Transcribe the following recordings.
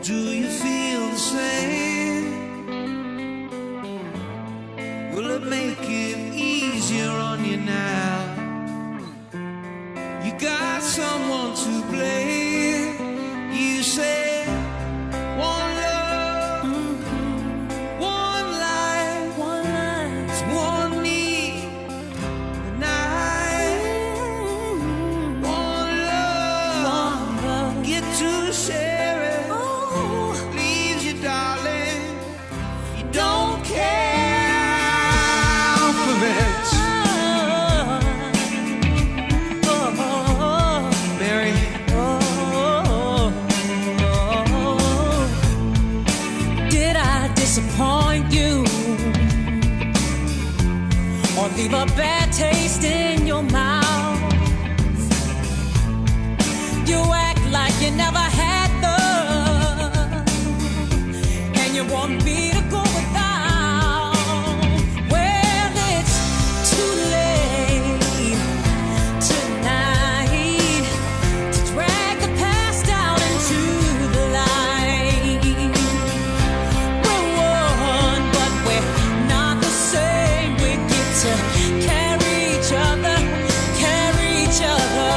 Do you feel the same? Will it make it easier on you now? You got someone to blame. You say one love, one life, it's one need, and one love, get to share it. Leaves you, darling, you don't care for it. Mary, did I disappoint you or leave a bad taste in your mouth? You act like you never had love, and you want me to go without. Well, it's too late tonight to drag the past down into the light. We're one, but we're not the same. We get to carry each other, carry each other.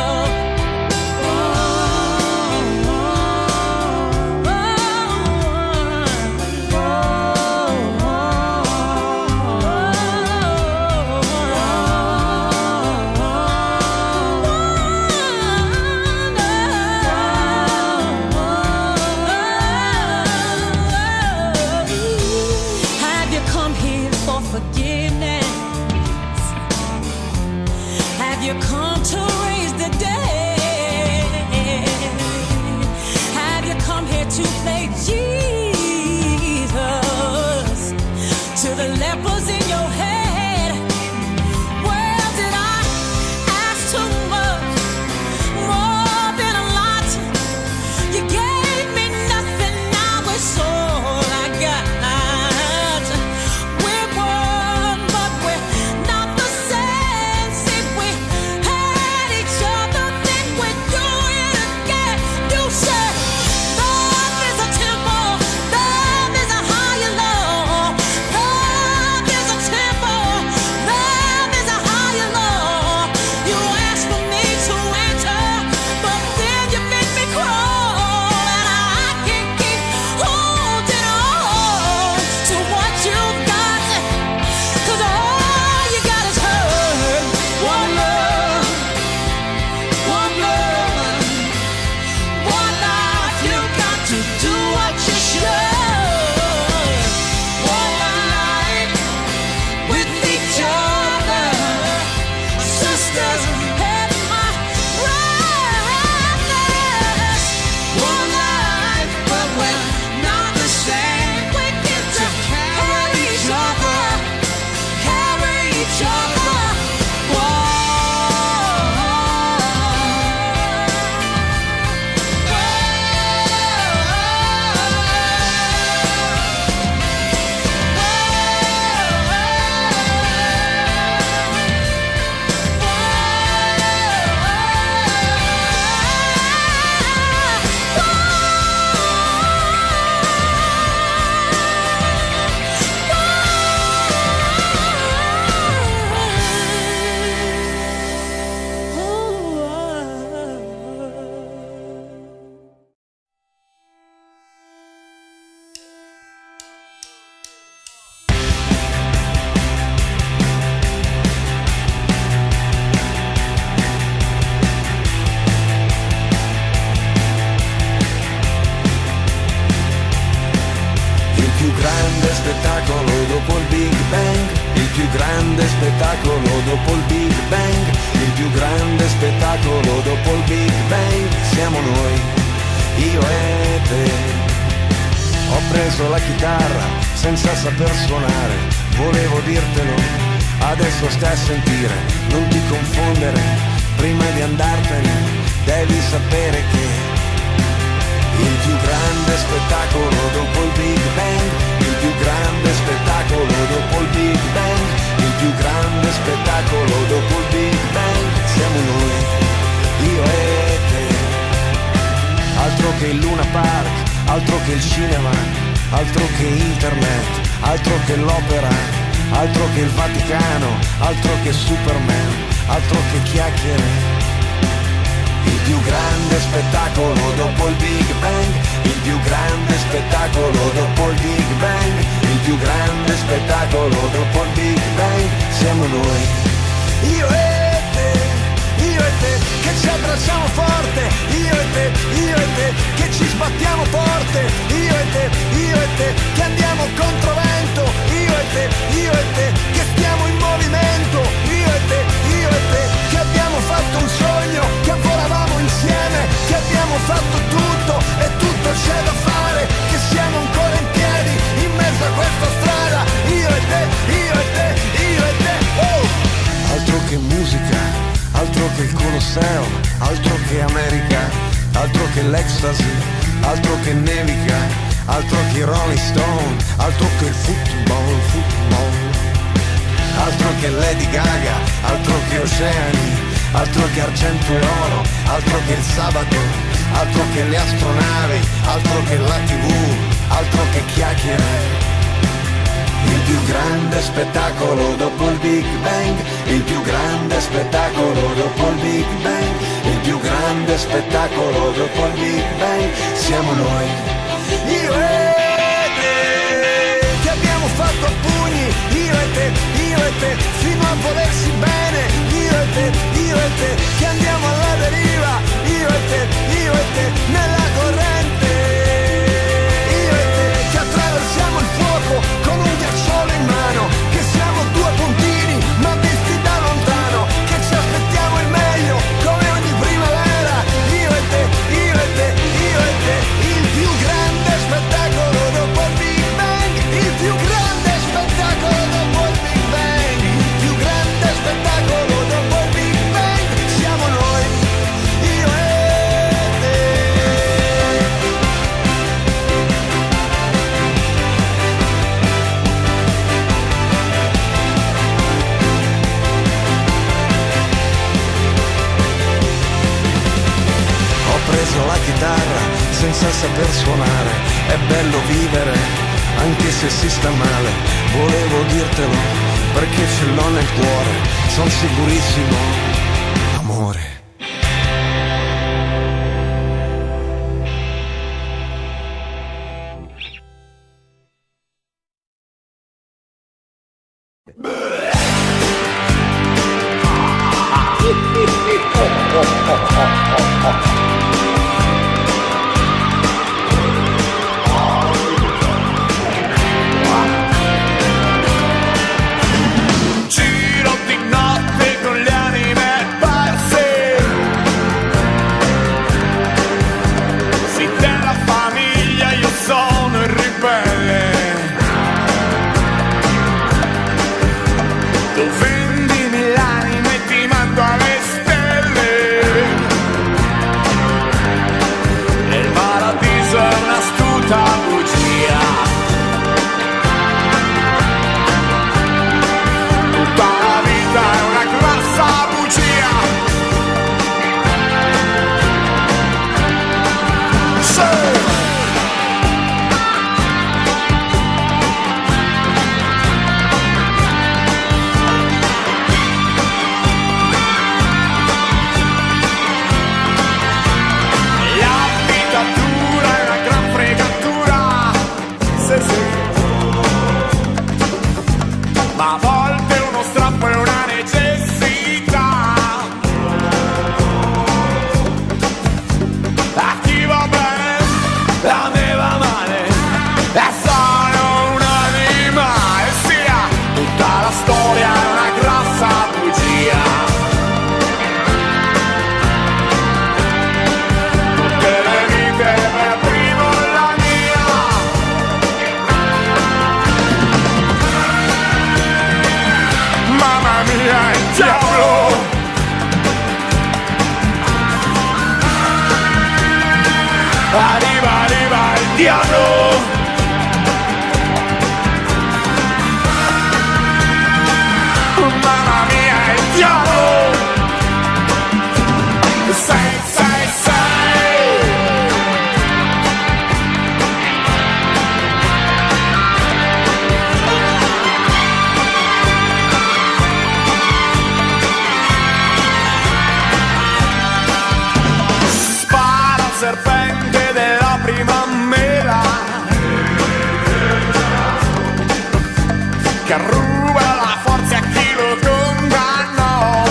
Have you come here for forgiveness? Have you come to raise the dead? Have you come here to play Jesus to the lepers in your head? Well, did I ask too much, more than a lot? You gave me nothing, now it's all I got. We're one, but we're not the same. See, we had each other, then we do it again. You said love is a temple, love is a higher law. Love is a temple, love is a higher law. You asked for me to enter, but then you made me crawl, and I can't keep holding on to what you've got, 'cause all you got is hurt. One love, one love, one life. You got to do what you should. One life with each other, sisters, head my brightness. One life, but we're not the same. We get to carry each other, carry each other. il più grande spettacolo dopo il Big Bang, il più grande spettacolo dopo il Big Bang, il più grande spettacolo dopo il Big Bang, siamo noi, io e te. Ho preso la chitarra senza saper suonare, volevo dirtelo, adesso stai a sentire, non ti confondere, prima di andartene devi sapere che il più grande spettacolo dopo il Big Bang, il più grande spettacolo dopo il Big Bang, il più grande spettacolo dopo il Big Bang, siamo noi, io e te. Altro che il Luna Park, altro che il cinema, altro che internet, altro che l'opera, altro che il Vaticano, altro che Superman, altro che chiacchiere. Il più grande spettacolo dopo il Big Bang, il più grande spettacolo dopo il Big Bang, il più grande spettacolo dopo il Big Bang siamo noi. Io e te che ci abbracciamo forte, io e te che ci sbattiamo forte, io e te che andiamo controvento, io e te che stiamo in movimento, io e te che abbiamo fatto un sogno, che volavamo insieme, che abbiamo fatto tutto e tutto c'è da fare, che siamo ancora in piedi in mezzo a questa strada, io e te, io e te, io e te. Altro che musica, altro che il Colosseo, altro che America, altro che l'ecstasy, altro che nevica, altro che Rolling Stone, altro che il football, altro che Lady Gaga, altro che oceani, altro che argento e oro, altro che il sabato, altro che le astronavi, altro che la TV, altro che chiacchiere. Il più grande spettacolo dopo il Big Bang, il più grande spettacolo dopo il Big Bang, il più grande spettacolo dopo il Big Bang siamo noi. Io e te che abbiamo fatto a pugni, io e te fino a volersi bene, io e te che andiamo alla deriva, io e te nella corrente, io e te che attraversiamo il fuoco con un ghiacciolo in mano, che siamo due puntini ma visti da lontano, che ci aspettiamo il meglio come ogni primavera, io e te, io e te, io e te, il più grande spettacolo dopo il Big Bang, il più grande spettacolo dopo il Big Bang, il più grande spettacolo dopo il Big Bang siamo noi, io e te. Ho preso la chitarra senza saper suonare, è bello vivere anche se si sta male, volevo dirtelo perché ce l'ho nel cuore, son sicurissimo, amore. Giro di notte con le anime perse, sì, della famiglia io sono il ribelle. Tu vendimi l'anima e ti mando alle stelle, e il paradiso è un'astuta bugia. Tutta la vita è una grassa bugia. Sì. L'abitatura è una gran fregatura, sì, sì. Ma a volte uno strappo è una necessità. A chi va bene, a me va male, e sono un animale, sia tutta la storia è una grassa bugia. Tutte le vite per primo la mia. Mamma mia, il diavolo! Arriva il diavolo! Mamma mia, il diavolo! Sei, sei, sei! che ruba la forza a chi lo condannò.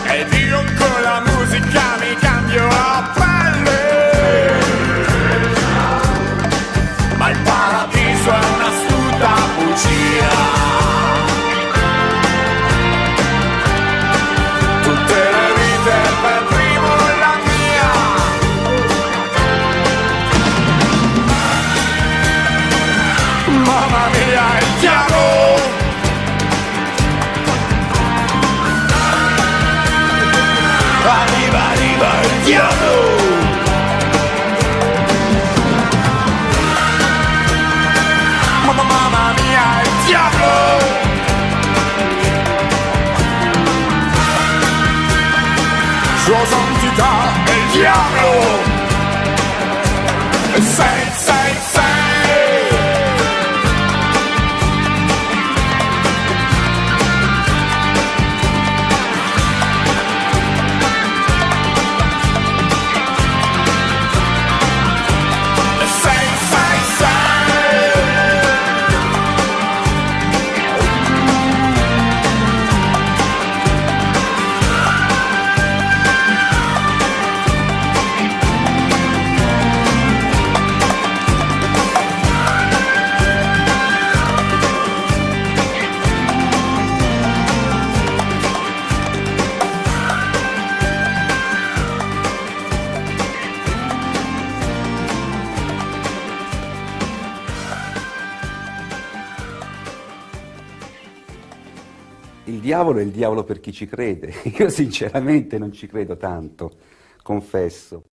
Ed io con la musica mi cambio a pelle, ma il paradiso è un'astuta bugia. Tutte le vite per primo la mia. Mamma mia, il diavolo! Arriva, arriva il diavolo! Mamma mia, il diavolo! Sua santità è il diavolo! E sei, sei, sei! Il diavolo è il diavolo per chi ci crede. Io sinceramente non ci credo tanto, confesso.